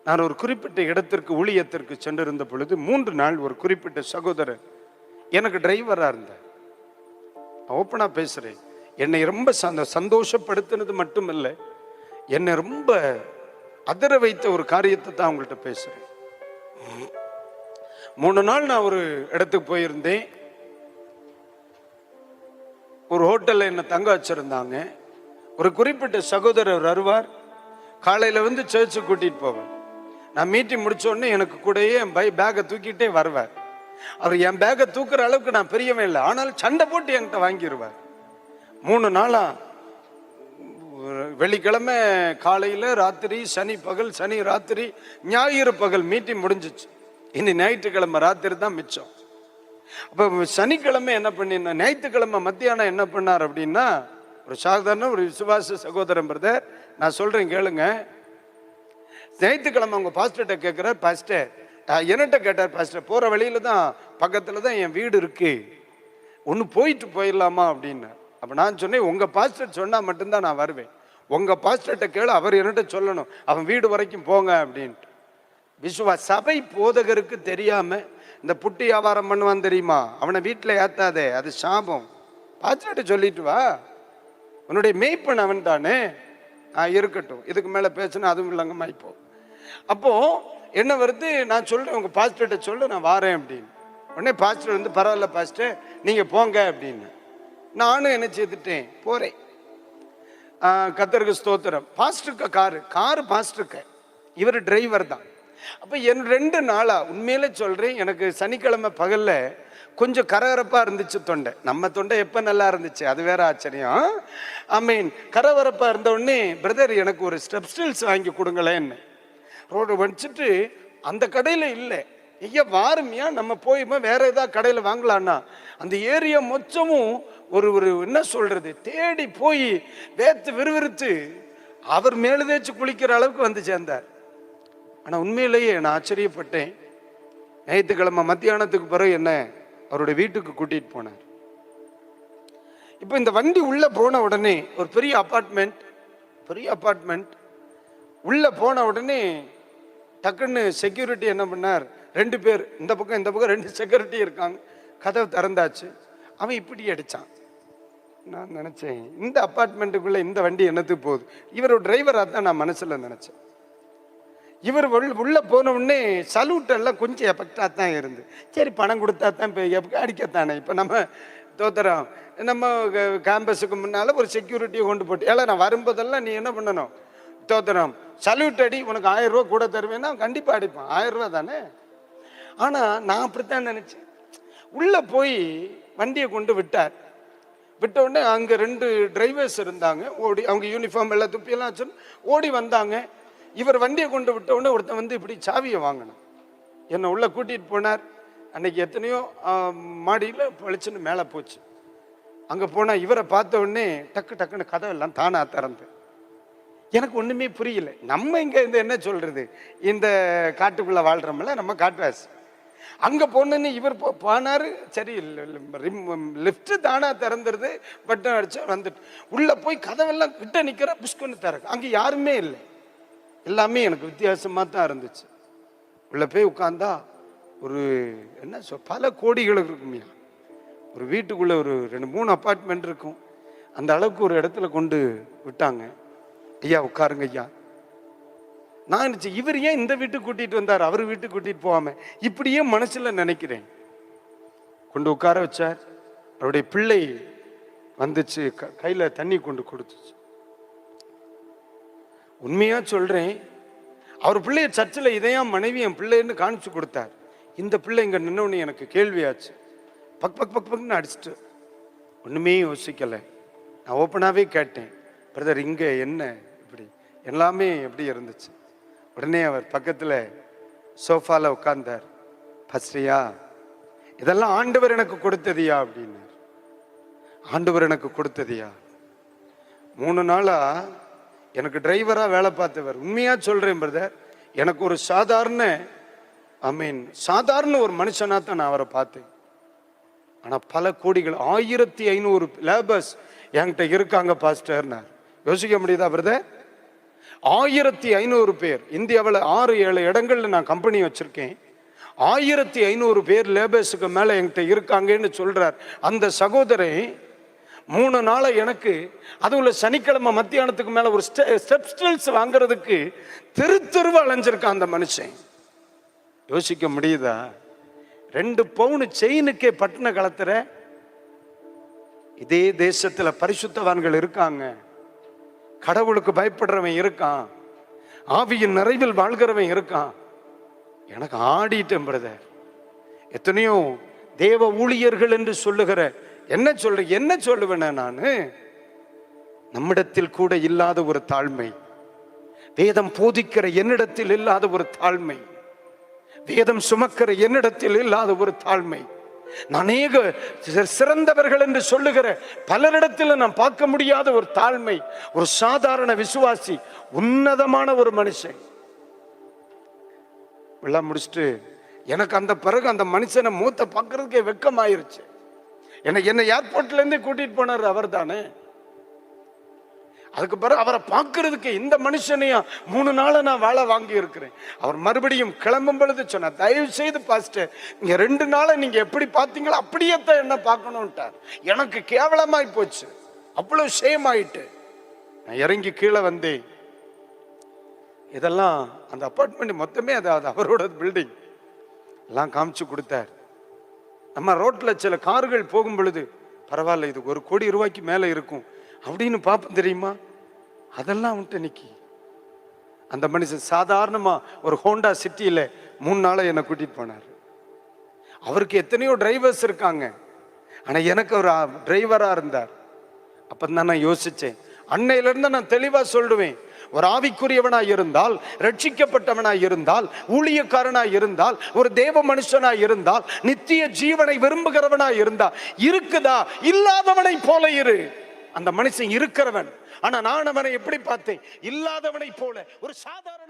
நான் ஒரு குறிப்பிட்ட இடத்திற்கு ஊழியத்திற்கு சென்றிருந்த பொழுது 3 நாள் ஒரு குறிப்பிட்ட சகோதரர் எனக்கு டிரைவராக இருந்தார். ஓப்பனா பேசுறேன். என்னை ரொம்ப சந்தோஷப்படுத்தினது மட்டுமல்ல, என்னை ரொம்ப அதிர வைத்த ஒரு காரியத்தை தான் உங்கள்கிட்ட பேசுறேன். 3 நாள் நான் ஒரு இடத்துக்கு போயிருந்தேன். ஒரு ஹோட்டல்ல என்ன தங்க வச்சிருந்தாங்க. ஒரு குறிப்பிட்ட சகோதரர் வருவார். காலையில வந்து சர்ச்சுக்கு கூட்டிட்டு போவார். நான் மீட்டிங் முடிச்ச உடனே எனக்கு கூடயே என் பேக்கை தூக்கிட்டே வருவார். அவர் என் பேக்கை தூக்குற அளவுக்கு நான் பெரியவே இல்லை, ஆனாலும் சண்டை போட்டு என்கிட்ட வாங்கிடுவார். 3 நாளா வெள்ளிக்கிழமை காலையில, ராத்திரி, சனி பகல், சனி ராத்திரி, ஞாயிறு பகல் மீட்டிங் முடிஞ்சிச்சு. இனி ஞாயிற்றுக்கிழமை ராத்திரி தான் மிச்சம். அப்ப சனிக்கிழமை என்ன பண்ணினா, ஞாயிற்றுக்கிழமை மத்தியானம் என்ன பண்ணார் அப்படின்னா, ஒரு சாதாரண ஒரு விசுவாச சகோதரன் பிரதர், நான் சொல்றேன் கேளுங்க. ஞாயிற்றுக்கிழமை அவங்க பாஸ்டர்கிட்ட கேட்கிறார். பாஸ்டர் என்னட்ட கேட்டார், பாஸ்டர் போற வழியில தான் பக்கத்துல தான் என் வீடு இருக்கு, ஒன்று போயிட்டு போயிடலாமா அப்படின்னு. அப்ப நான் சொன்னேன், உங்க பாஸ்டர் சொன்னா மட்டும்தான் நான் வருவேன், உங்க பாஸ்டர்கிட்ட கேளு, அவர் என்னட்ட சொல்லணும், அவன் வீடு வரைக்கும் போங்க அப்படின்ட்டு. சபை போதகருக்கு தெரியாம இந்த புட்டி வியாபாரம் பண்ணுவான் தெரியுமா, அவனை வீட்டில் ஏத்தாதே, அது சாபம். பாஸ்டர்கிட்ட சொல்லிட்டு வா, உன்னுடைய மேய்ப்பன் அவன் தானே. இருக்கட்டும், இதுக்கு மேல பேசுனா அதுவும் இல்லைங்கம்மா. இப்போ அப்போ என்ன வருது, நான் சொல்றேன் உங்க பாஸ்டர்கிட்ட சொல்லு, நான் வாரேன் அப்படின்னு. உடனே பாஸ்டர் வந்து பரவாயில்ல பாஸ்டர் நீங்க போங்க அப்படின்னு. நானும் என்ன செய்துட்டேன், போறேன். கர்த்தருக்கு ஸ்தோத்திரம். பாஸ்டருக்கு காரு பாஸ்டருக்கு, இவர் டிரைவர் தான். அப்ப என் 2 நாளா உண்மையிலே சொல்றேன், எனக்கு சனிக்கிழமை பகல்ல கொஞ்சம் கரகரப்பா இருந்துச்சு தொண்டை. நம்ம தொண்டை எப்ப நல்லா இருந்துச்சு, அது வேற ஆச்சரியம். கரகரப்பா இருந்த உடனே, பிரதர் எனக்கு ஒரு ஸ்டெப் ஸ்டில்ஸ் வாங்கி கொடுங்களேன்னு ரோடு வச்சுட்டு, அந்த கடையில இல்லை. ஐயா வாருமையா, நம்ம போயுமா வேற ஏதாவது கடையில வாங்கலான்னா, அந்த ஏரியா மொத்தமும் ஒரு என்ன சொல்றது, தேடி போய் வேத்து விறுவிறுத்து அவர் மேல தேய்ச்சி குளிக்கிற அளவுக்கு வந்து சேர்ந்தார். ஆனா உண்மையிலேயே நான் ஆச்சரியப்பட்டேன். ஞாயிற்றுக்கிழமை மத்தியானத்துக்கு பிறகு என்ன அவருடைய வீட்டுக்கு கூட்டிட்டு போனார். இப்போ இந்த வண்டி உள்ள போன உடனே ஒரு பெரிய அபார்ட்மெண்ட் உள்ள போன உடனே டக்குன்னு செக்யூரிட்டி என்ன பண்ணார், 2 பேர் இந்த பக்கம் 2 செக்யூரிட்டி இருக்காங்க. கதவு திறந்தாச்சு. அவன் இப்படி அடிச்சான். நான் நினைச்சேன், இந்த அபார்ட்மெண்ட்டுக்குள்ள இந்த வண்டி என்னத்துக்கு போகுது, இவர் ஒரு டிரைவரா தான் நான் மனசுல நினைச்சேன். இவர் உள்ள போன உடனே சல்யூட் எல்லாம் கொஞ்சம் எஃபெக்டா தான் இருந்து, சரி பணம் கொடுத்தா தான் அடிக்கத்தானே. இப்போ நம்ம தோத்துறோம், நம்ம கேம்பஸுக்கு முன்னால ஒரு செக்யூரிட்டியை கொண்டு போட்டு, ஏன்னா நான் வரும்போதெல்லாம் நீ என்ன பண்ணணும், தோத்துறோம் சல்யூட் அடி, உனக்கு 1000 ரூபா கூட தருவேன்னா கண்டிப்பா அடிப்பான், 1000 ரூபா தானே. ஆனா நான் அப்படித்தான் நினைச்சேன். உள்ள போய் வண்டியை கொண்டு விட்டார். விட்ட உடனே அங்க 2 டிரைவர்ஸ் இருந்தாங்க. ஓடி அவங்க யூனிஃபார்ம் எல்லாம் துப்பியெல்லாம் வச்சு ஓடி வந்தாங்க. இவர் வண்டியை கொண்டு விட்ட உடனே ஒருத்தன் வந்து இப்படி சாவியை வாங்கணும், என்னை உள்ள கூட்டிட்டு போனார். அன்னைக்கு எத்தனையோ மாடியில் பளிச்சுன்னு மேலே போச்சு. அங்கே போனால் இவரை பார்த்த உடனே டக்குன்னு கதவெல்லாம் தானா திறந்து. எனக்கு ஒன்றுமே புரியல. நம்ம இங்கே இந்த என்ன சொல்றது, இந்த காட்டுக்குள்ளே வாழ்கிறோம்ல, நம்ம காட்டுவாசி. அங்கே போனோன்னு இவர் போனார். சரி லிஃப்ட் தானா திறந்துருது, பட்டன் அடிச்சா வந்துட்டு உள்ளே போய் கதவெல்லாம் கிட்ட நிற்கிற புஷ்கொன்னு திறக்கு. அங்கே யாருமே இல்லை. எல்லாமே எனக்கு வித்தியாசமாக தான் இருந்துச்சு. உள்ள போய் உட்கார்ந்தா ஒரு என்ன பல கோடிகளுக்கு இருக்குமையா. ஒரு வீட்டுக்குள்ள ஒரு 2-3 அப்பார்ட்மெண்ட் இருக்கும். அந்த அளவுக்கு ஒரு இடத்துல கொண்டு விட்டாங்க. ஐயா உட்காருங்க ஐயா. நான் நினைச்சேன், இவர் ஏன் இந்த வீட்டுக்கு கூட்டிட்டு வந்தார், அவர் வீட்டுக்கு கூட்டிட்டு போகாம, இப்படியே மனசுல நினைக்கிறேன். கொண்டு உட்கார வச்சார். அவருடைய பிள்ளை வந்துச்சு, கையில தண்ணி கொண்டு கொடுத்துச்சு. உண்மையா சொல்றேன், அவர் பிள்ளைய சர்ச்சில் இதையாம் மனைவி என் பிள்ளைன்னு காணிச்சு கொடுத்தார். இந்த பிள்ளை இங்க நின்னோன்னு எனக்கு கேள்வியாச்சு. பக்னு அடிச்சுட்டு ஒண்ணுமே யோசிக்கல. நான் ஓப்பனாவே கேட்டேன், பிரதர் இங்க என்ன இப்படி, எல்லாமே எப்படி இருந்துச்சு. உடனே அவர் பக்கத்துல சோஃபால உட்கார்ந்தார். பஸ்ரியா, இதெல்லாம் ஆண்டவர் எனக்கு கொடுத்ததியா அப்படின்னு. ஆண்டவர் எனக்கு கொடுத்ததியா. 3 நாளா எனக்கு டிரைவரா வேலை பார்த்தவர். உண்மையா சொல்றேன் பிரதர், எனக்கு ஒரு சாதாரண ஒரு மனுஷனா தான் நான் அவரை பார்த்தேன். ஆனா பல கோடிகள், 1500 லேபர்ஸ் என்கிட்ட இருக்காங்க பாஸ்டர்னார். யோசிக்க முடியுதா பிரதர்? 1500 பேர். இந்தியாவில் 6-7 இடங்கள்ல நான் கம்பெனி வச்சிருக்கேன். 1500 பேர் லேபர்ஸுக்கு மேல என்கிட்ட இருக்காங்கன்னு சொல்றார் அந்த சகோதரன். 3 நாளை எனக்கு அதுல சனிக்கிழமை மத்தியானத்துக்கு மேல ஒரு ஸ்டெப்ஸ்டில்ஸ் வாங்குறதுக்கு தெருவா அலைஞ்சிருக்கான் அந்த மனுஷன். யோசிக்க முடியுதா? 2 பவுன் செயினுக்கே பட்டின கலத்துற. இதே தேசத்துல பரிசுத்தவான்கள் இருக்காங்க, கடவுளுக்கு பயப்படுறவன் இருக்கான், ஆவியின் நிறைவில் வாழ்கிறவன் இருக்கான். எனக்கு ஆடிட்டேன் பிரதர். எத்தனையோ தேவ ஊழியர்கள் என்று சொல்லுகிற என்ன சொல்லுவேன் நான்? நம்மிடத்தில் கூட இல்லாத ஒரு தாழ்மை, வேதம் போதிக்கிற என்னிடத்தில் இல்லாத ஒரு தாழ்மை, வேதம் சுமக்கிற என்னிடத்தில் இல்லாத ஒரு தாழ்மை, அநேக சிறந்தவர்கள் என்று சொல்லுகிற பலரிடத்தில் நான் பார்க்க முடியாத ஒரு தாழ்மை. ஒரு சாதாரண விசுவாசி, உன்னதமான ஒரு மனுஷன். எல்லாம் முடிச்சுட்டு எனக்கு அந்த பிறகு அந்த மனுஷனை மூத்த பார்க்கறதுக்கே வெக்கமாயிருச்சு. என்னை ஏர்போர்ட்ல இருந்து கூட்டிட்டு போனார் அவர் தானே. அதுக்கு பிறகு அவரை பார்க்கறதுக்கு இந்த மனுஷனையும் 3 நாளை நான் வேலை வாங்கி இருக்கிறேன். அவர் மறுபடியும் கிளம்பும் பொழுது சொன்னார், தயவு செய்து பாஸ்டர், இங்க 2 நாளை நீங்க எப்படி பார்த்தீங்களோ அப்படியே தான் என்ன பார்க்கணும்ட்டார். எனக்கு கேவலமாய் போச்சு, அவ்வளவு ஷேம் ஆயிட்டு. நான் இறங்கி கீழே வந்தேன். இதெல்லாம் அந்த அப்பார்ட்மெண்ட் மொத்தமே அது அவரோட பில்டிங் எல்லாம் காமிச்சு கொடுத்தார். நம்ம ரோட்ல சில கார்கள் போகும் பொழுது பரவாயில்ல, இது 1 கோடி ரூபாய்க்கு மேல இருக்கும் அப்படின்னு பார்ப்போம் தெரியுமா, அதெல்லாம் வந்துட்டு நிக்கி. அந்த மனுஷன் சாதாரணமா ஒரு ஹோண்டா சிட்டியில 3 நாளை என்னை கூட்டிட்டு போனார். அவருக்கு எத்தனையோ டிரைவர்ஸ் இருக்காங்க, ஆனா எனக்கு ஒரு டிரைவரா இருந்தார். அப்பதான் நான் யோசிச்சேன், அன்னையில இருந்து நான் தெளிவா சொல்லுவேன், ஒரு ஆவிக்குரியவனாய் இருந்தால், ரட்சிக்கப்பட்டவனாய் இருந்தால், ஊழியக்காரனாய் இருந்தால், ஒரு தேவ மனுஷனாய் இருந்தால், நித்திய ஜீவனை விரும்புகிறவனாய் இருந்தால், இருக்குதா இல்லாதவனை போல இரு. அந்த மனுஷன் இருக்கிறவன், ஆனா நான் அவனை எப்படி பார்த்தேன்? இல்லாதவனை போல, ஒரு சாதாரண